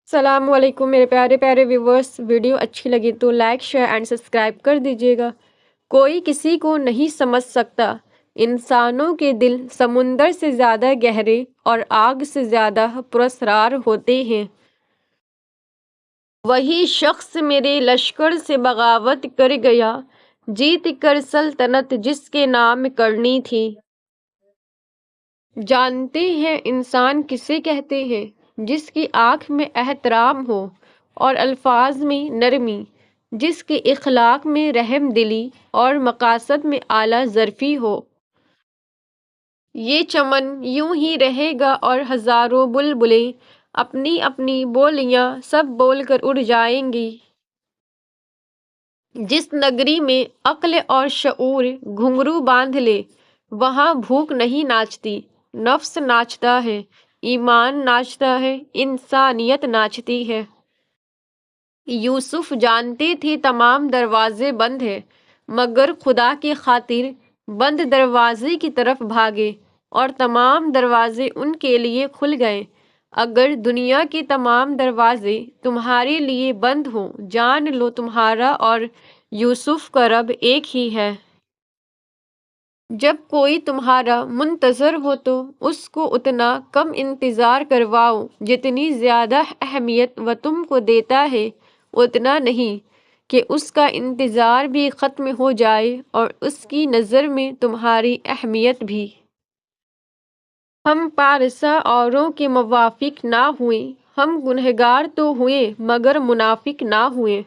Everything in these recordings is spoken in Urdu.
السلام علیکم میرے پیارے پیارے ویورس، ویڈیو اچھی لگی تو لائک شیئر اینڈ سبسکرائب کر دیجیے گا۔ کوئی کسی کو نہیں سمجھ سکتا، انسانوں کے دل سمندر سے زیادہ گہرے اور آگ سے زیادہ پراسرار ہوتے ہیں۔ وہی شخص میرے لشکر سے بغاوت کر گیا، جیت کر سلطنت جس کے نام کرنی تھی۔ جانتے ہیں انسان کسے کہتے ہیں؟ جس کی آنکھ میں احترام ہو اور الفاظ میں نرمی، جس کے اخلاق میں رحم دلی اور مقاصد میں اعلیٰ ظرفی ہو۔ یہ چمن یوں ہی رہے گا اور ہزاروں بلبلیں اپنی اپنی بولیاں سب بول کر اڑ جائیں گی۔ جس نگری میں عقل اور شعور گھنگرو باندھ لے، وہاں بھوک نہیں ناچتی، نفس ناچتا ہے، ایمان ناچتا ہے، انسانیت ناچتی ہے۔ یوسف جانتے تھے تمام دروازے بند ہیں، مگر خدا کی خاطر بند دروازے کی طرف بھاگے اور تمام دروازے ان کے لیے کھل گئے۔ اگر دنیا کے تمام دروازے تمہارے لیے بند ہوں، جان لو تمہارا اور یوسف کا رب ایک ہی ہے۔ جب کوئی تمہارا منتظر ہو تو اس کو اتنا کم انتظار کرواؤ جتنی زیادہ اہمیت وہ تم کو دیتا ہے، اتنا نہیں کہ اس کا انتظار بھی ختم ہو جائے اور اس کی نظر میں تمہاری اہمیت بھی۔ ہم پارسا اوروں کے موافق نہ ہوئے، ہم گنہگار تو ہوئے مگر منافق نہ ہوئے۔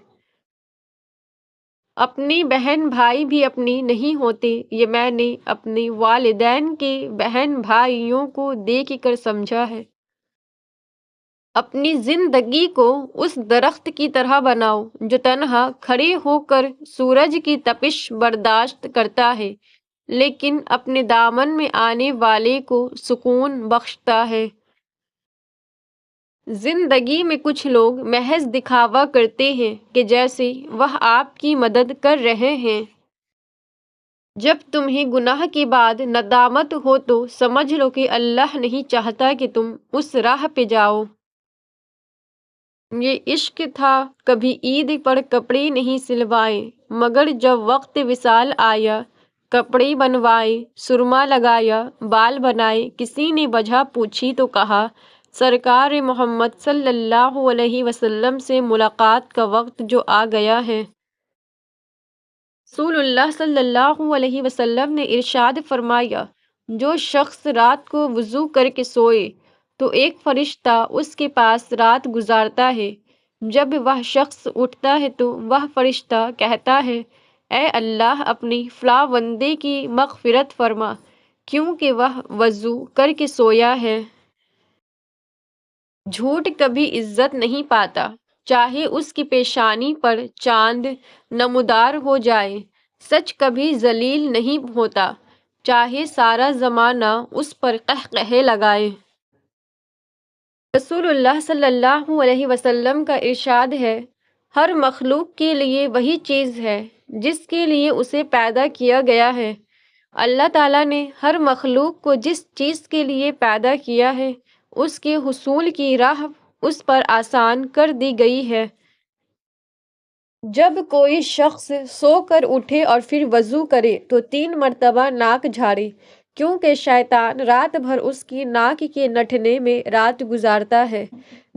اپنی بہن بھائی بھی اپنی نہیں ہوتے، یہ میں نے اپنے والدین کے بہن بھائیوں کو دیکھ کر سمجھا ہے۔ اپنی زندگی کو اس درخت کی طرح بناؤ جو تنہا کھڑے ہو کر سورج کی تپش برداشت کرتا ہے، لیکن اپنے دامن میں آنے والے کو سکون بخشتا ہے۔ زندگی میں کچھ لوگ محض دکھاوا کرتے ہیں کہ جیسے وہ آپ کی مدد کر رہے ہیں۔ جب تمہیں گناہ کے بعد ندامت ہو تو سمجھ لو کہ اللہ نہیں چاہتا کہ تم اس راہ پہ جاؤ۔ یہ عشق تھا، کبھی عید پر کپڑے نہیں سلوائے، مگر جب وقت وصال آیا کپڑے بنوائے، سرما لگایا، بال بنائے۔ کسی نے وجہ پوچھی تو کہا، سرکار محمد صلی اللہ علیہ وسلم سے ملاقات کا وقت جو آ گیا ہے۔ رسول اللہ صلی اللہ علیہ وسلم نے ارشاد فرمایا، جو شخص رات کو وضو کر کے سوئے تو ایک فرشتہ اس کے پاس رات گزارتا ہے۔ جب وہ شخص اٹھتا ہے تو وہ فرشتہ کہتا ہے، اے اللہ اپنی فلاں بندے کی مغفرت فرما، کیونکہ وہ وضو کر کے سویا ہے۔ جھوٹ کبھی عزت نہیں پاتا، چاہے اس کی پیشانی پر چاند نمودار ہو جائے۔ سچ کبھی ذلیل نہیں ہوتا، چاہے سارا زمانہ اس پر قہقہے لگائے۔ رسول اللہ صلی اللہ علیہ وسلم کا ارشاد ہے، ہر مخلوق کے لیے وہی چیز ہے جس کے لیے اسے پیدا کیا گیا ہے۔ اللہ تعالیٰ نے ہر مخلوق کو جس چیز کے لیے پیدا کیا ہے، اس کے حصول کی راہ اس پر آسان کر دی گئی ہے۔ جب کوئی شخص سو کر اٹھے اور پھر وضو کرے تو 3 مرتبہ ناک جھاڑے، کیونکہ شیطان رات بھر اس کی ناک کے نٹھنے میں رات گزارتا ہے،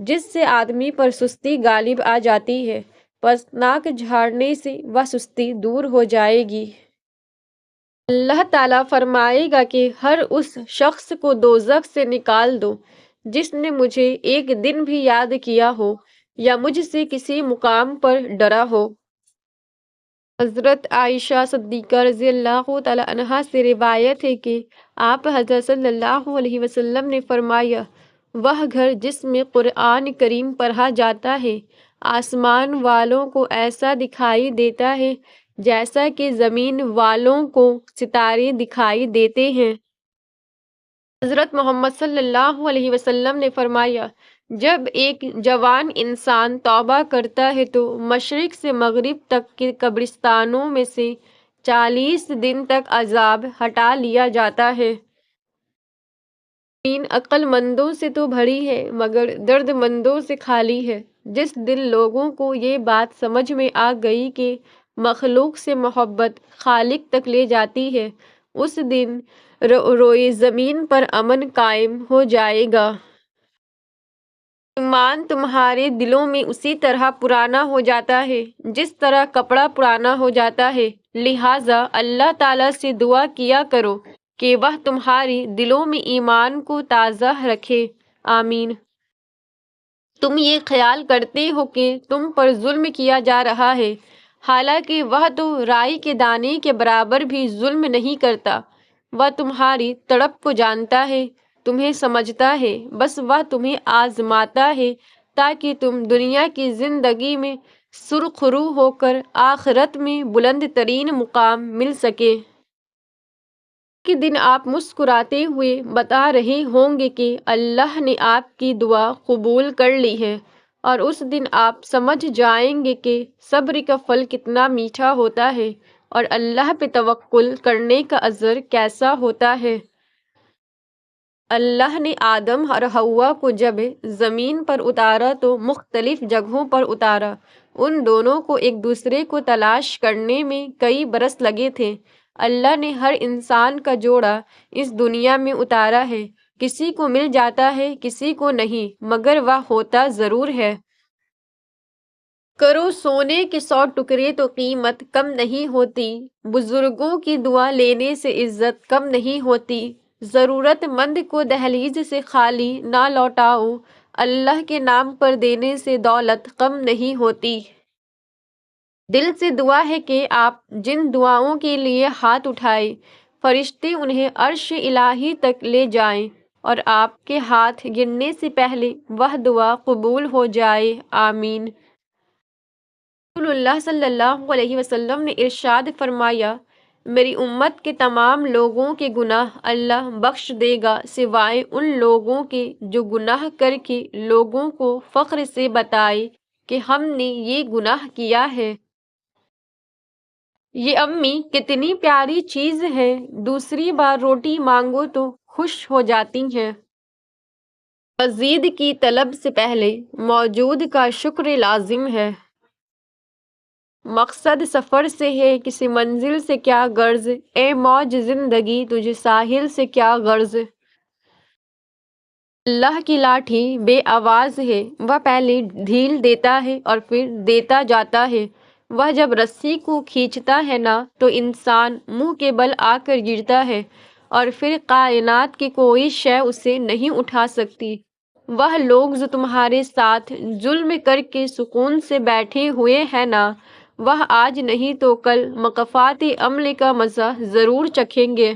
جس سے آدمی پر سستی غالب آ جاتی ہے، پس ناک جھاڑنے سے وہ سستی دور ہو جائے گی۔ اللہ تعالیٰ فرمائے گا کہ ہر اس شخص کو دوزخ سے نکال دو جس نے مجھے ایک دن بھی یاد کیا ہو یا مجھ سے کسی مقام پر ڈرا ہو۔ حضرت عائشہ صدیقہ رضی اللہ تعالیٰ عنہا سے روایت ہے کہ آپ حضرت صلی اللہ علیہ وسلم نے فرمایا، وہ گھر جس میں قرآن کریم پڑھا جاتا ہے آسمان والوں کو ایسا دکھائی دیتا ہے جیسا کہ زمین والوں کو ستارے دکھائی دیتے ہیں۔ حضرت محمد صلی اللہ علیہ وسلم نے فرمایا، جب ایک جوان انسان توبہ کرتا ہے تو مشرق سے مغرب تک کے قبرستانوں میں سے 40 دن تک عذاب ہٹا لیا جاتا ہے۔ عقل مندوں سے تو بھری ہے مگر درد مندوں سے خالی ہے۔ جس دن لوگوں کو یہ بات سمجھ میں آ گئی کہ مخلوق سے محبت خالق تک لے جاتی ہے، اس دن روئے زمین پر امن قائم ہو جائے گا۔ ایمان تمہارے دلوں میں اسی طرح پرانا ہو جاتا ہے جس طرح کپڑا پرانا ہو جاتا ہے، لہٰذا اللہ تعالیٰ سے دعا کیا کرو کہ وہ تمہاری دلوں میں ایمان کو تازہ رکھے، آمین۔ تم یہ خیال کرتے ہو کہ تم پر ظلم کیا جا رہا ہے، حالانکہ وہ تو رائی کے دانے کے برابر بھی ظلم نہیں کرتا۔ وہ تمہاری تڑپ کو جانتا ہے، تمہیں سمجھتا ہے، بس وہ تمہیں آزماتا ہے تاکہ تم دنیا کی زندگی میں سرخرو ہو کر آخرت میں بلند ترین مقام مل سکے۔ کے دن آپ مسکراتے ہوئے بتا رہے ہوں گے کہ اللہ نے آپ کی دعا قبول کر لی ہے، اور اس دن آپ سمجھ جائیں گے کہ صبر کا پھل کتنا میٹھا ہوتا ہے اور اللہ پہ توکل کرنے کا اجر کیسا ہوتا ہے۔ اللہ نے آدم اور حوا کو جب زمین پر اتارا تو مختلف جگہوں پر اتارا۔ ان دونوں کو ایک دوسرے کو تلاش کرنے میں کئی برس لگے تھے۔ اللہ نے ہر انسان کا جوڑا اس دنیا میں اتارا ہے، کسی کو مل جاتا ہے کسی کو نہیں، مگر وہ ہوتا ضرور ہے۔ کرو سونے کے 100 ٹکڑے تو قیمت کم نہیں ہوتی، بزرگوں کی دعا لینے سے عزت کم نہیں ہوتی، ضرورت مند کو دہلیز سے خالی نہ لوٹاؤ، اللہ کے نام پر دینے سے دولت کم نہیں ہوتی۔ دل سے دعا ہے کہ آپ جن دعاؤں کے لیے ہاتھ اٹھائیں، فرشتے انہیں عرش الہی تک لے جائیں اور آپ کے ہاتھ گرنے سے پہلے وہ دعا قبول ہو جائے، آمین۔ رسول اللہ صلی اللہ علیہ وسلم نے ارشاد فرمایا، میری امت کے تمام لوگوں کے گناہ اللہ بخش دے گا سوائے ان لوگوں کے جو گناہ کر کے لوگوں کو فخر سے بتائے کہ ہم نے یہ گناہ کیا ہے۔ یہ امی کتنی پیاری چیز ہے، دوسری بار روٹی مانگو تو خوش ہو جاتی ہیں۔ مزید کی طلب سے پہلے موجود کا شکر لازم ہے۔ مقصد سفر سے ہے کسی منزل سے کیا غرض، اے موج زندگی تجھے ساحل سے کیا غرض۔ اللہ کی لاٹھی بے آواز ہے، وہ پہلے ڈھیل دیتا ہے اور پھر دیتا جاتا ہے۔ وہ جب رسی کو کھینچتا ہے نا تو انسان منہ کے بل آ کر گرتا ہے اور پھر کائنات کی کوئی شے اسے نہیں اٹھا سکتی۔ وہ لوگ جو تمہارے ساتھ ظلم کر کے سکون سے بیٹھے ہوئے ہیں نا، وہ آج نہیں تو کل مکافات عمل کا مزہ ضرور چکھیں گے۔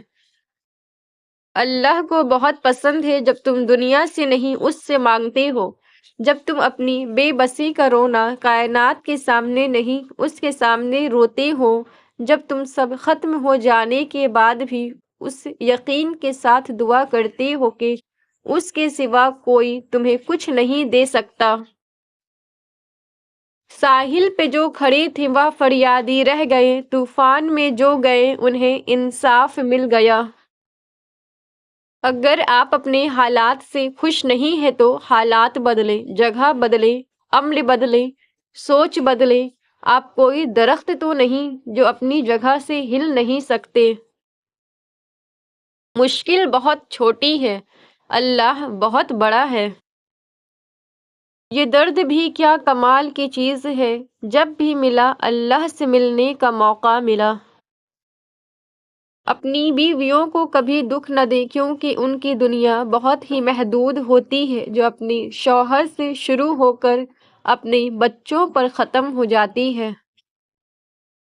اللہ کو بہت پسند ہے جب تم دنیا سے نہیں اس سے مانگتے ہو، جب تم اپنی بے بسی کا رونا کائنات کے سامنے نہیں اس کے سامنے روتے ہو، جب تم سب ختم ہو جانے کے بعد بھی اس یقین کے ساتھ دعا کرتے ہو کہ اس کے سوا کوئی تمہیں کچھ نہیں دے سکتا۔ ساحل پہ جو کھڑے تھے وہ فریادی رہ گئے، طوفان میں جو گئے انہیں انصاف مل گیا۔ اگر آپ اپنے حالات سے خوش نہیں ہیں تو حالات بدلیں، جگہ بدلیں، عمل بدلیں، سوچ بدلیں۔ آپ کوئی درخت تو نہیں جو اپنی جگہ سے ہل نہیں سکتے۔ مشکل بہت چھوٹی ہے، اللہ بہت بڑا ہے۔ یہ درد بھی کیا کمال کی چیز ہے، جب بھی ملا اللہ سے ملنے کا موقع ملا۔ اپنی بیویوں کو کبھی دکھ نہ دیں کیونکہ ان کی دنیا بہت ہی محدود ہوتی ہے جو اپنے شوہر سے شروع ہو کر اپنے بچوں پر ختم ہو جاتی ہے۔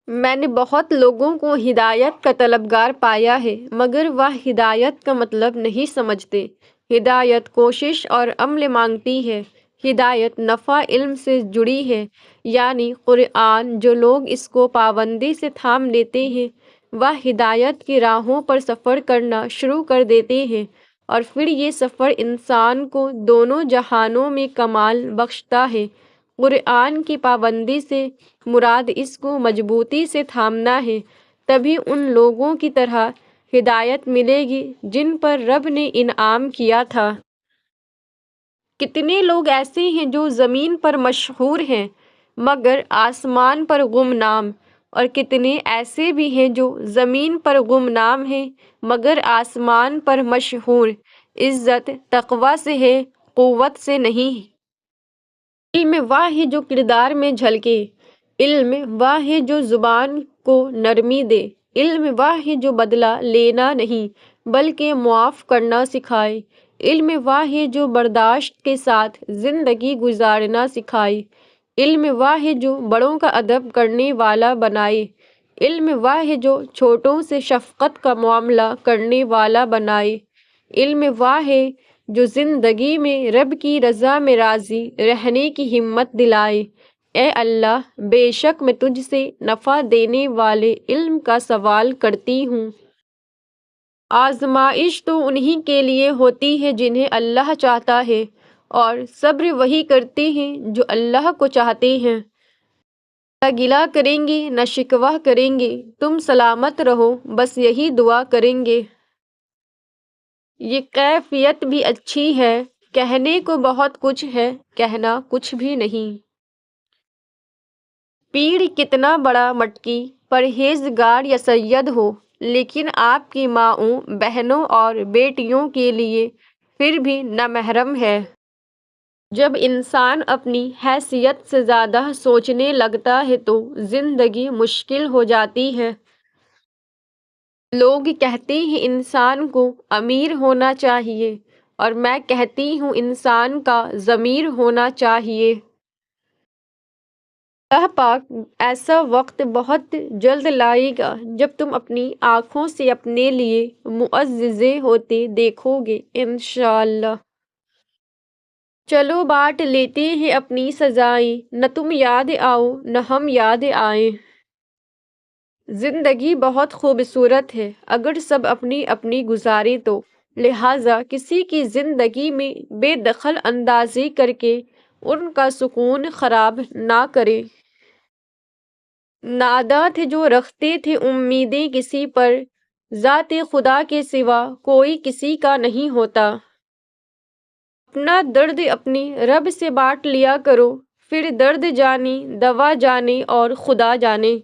میں نے بہت لوگوں کو ہدایت کا طلبگار پایا ہے مگر وہ ہدایت کا مطلب نہیں سمجھتے۔ ہدایت کوشش اور عمل مانگتی ہے، ہدایت نفع علم سے جڑی ہے، یعنی قرآن۔ جو لوگ اس کو پابندی سے تھام لیتے ہیں وہ ہدایت کی راہوں پر سفر کرنا شروع کر دیتے ہیں، اور پھر یہ سفر انسان کو دونوں جہانوں میں کمال بخشتا ہے۔ قرآن کی پابندی سے مراد اس کو مضبوطی سے تھامنا ہے، تبھی ان لوگوں کی طرح ہدایت ملے گی جن پر رب نے انعام کیا تھا۔ کتنے لوگ ایسے ہیں جو زمین پر مشہور ہیں مگر آسمان پر گمنام، اور کتنے ایسے بھی ہیں جو زمین پر گمنام ہیں مگر آسمان پر مشہور۔ عزت تقوی سے ہے، قوت سے نہیں۔ علم وہ ہے جو کردار میں جھلکے، علم وہ ہے جو زبان کو نرمی دے، علم وہ ہے جو بدلہ لینا نہیں بلکہ معاف کرنا سکھائے، علم وہ ہے جو برداشت کے ساتھ زندگی گزارنا سکھائے، علم وہ ہے جو بڑوں کا ادب کرنے والا بنائے، علم وہ ہے جو چھوٹوں سے شفقت کا معاملہ کرنے والا بنائے، علم وہ ہے جو زندگی میں رب کی رضا میں راضی رہنے کی ہمت دلائے۔ اے اللہ، بے شک میں تجھ سے نفع دینے والے علم کا سوال کرتی ہوں۔ آزمائش تو انہی کے لیے ہوتی ہے جنہیں اللہ چاہتا ہے، اور صبر وہی کرتے ہیں جو اللہ کو چاہتے ہیں۔ نہ گلہ کریں گے نہ شکوہ کریں گے، تم سلامت رہو بس یہی دعا کریں گے۔ یہ کیفیت بھی اچھی ہے، کہنے کو بہت کچھ ہے، کہنا کچھ بھی نہیں۔ پیڑ کتنا بڑا مٹکی پرہیزگار یا سید ہو، لیکن آپ کی ماؤں، بہنوں اور بیٹیوں کے لیے پھر بھی نامحرم ہے۔ جب انسان اپنی حیثیت سے زیادہ سوچنے لگتا ہے تو زندگی مشکل ہو جاتی ہے۔ لوگ کہتے ہیں انسان کو امیر ہونا چاہیے، اور میں کہتی ہوں انسان کا ضمیر ہونا چاہیے۔ اللہ پاک ایسا وقت بہت جلد لائے گا جب تم اپنی آنکھوں سے اپنے لیے معززے ہوتے دیکھو گے انشاءاللہ۔ چلو بانٹ لیتے ہیں اپنی سزائیں، نہ تم یاد آؤ نہ ہم یاد آئیں۔ زندگی بہت خوبصورت ہے اگر سب اپنی اپنی گزارے تو، لہٰذا کسی کی زندگی میں بے دخل اندازی کر کے ان کا سکون خراب نہ کریں۔ ناداں تھے جو رکھتے تھے امیدیں کسی پر، ذات خدا کے سوا کوئی کسی کا نہیں ہوتا۔ اپنا درد اپنے رب سے بانٹ لیا کرو، پھر درد جانے، دوا جانے اور خدا جانے۔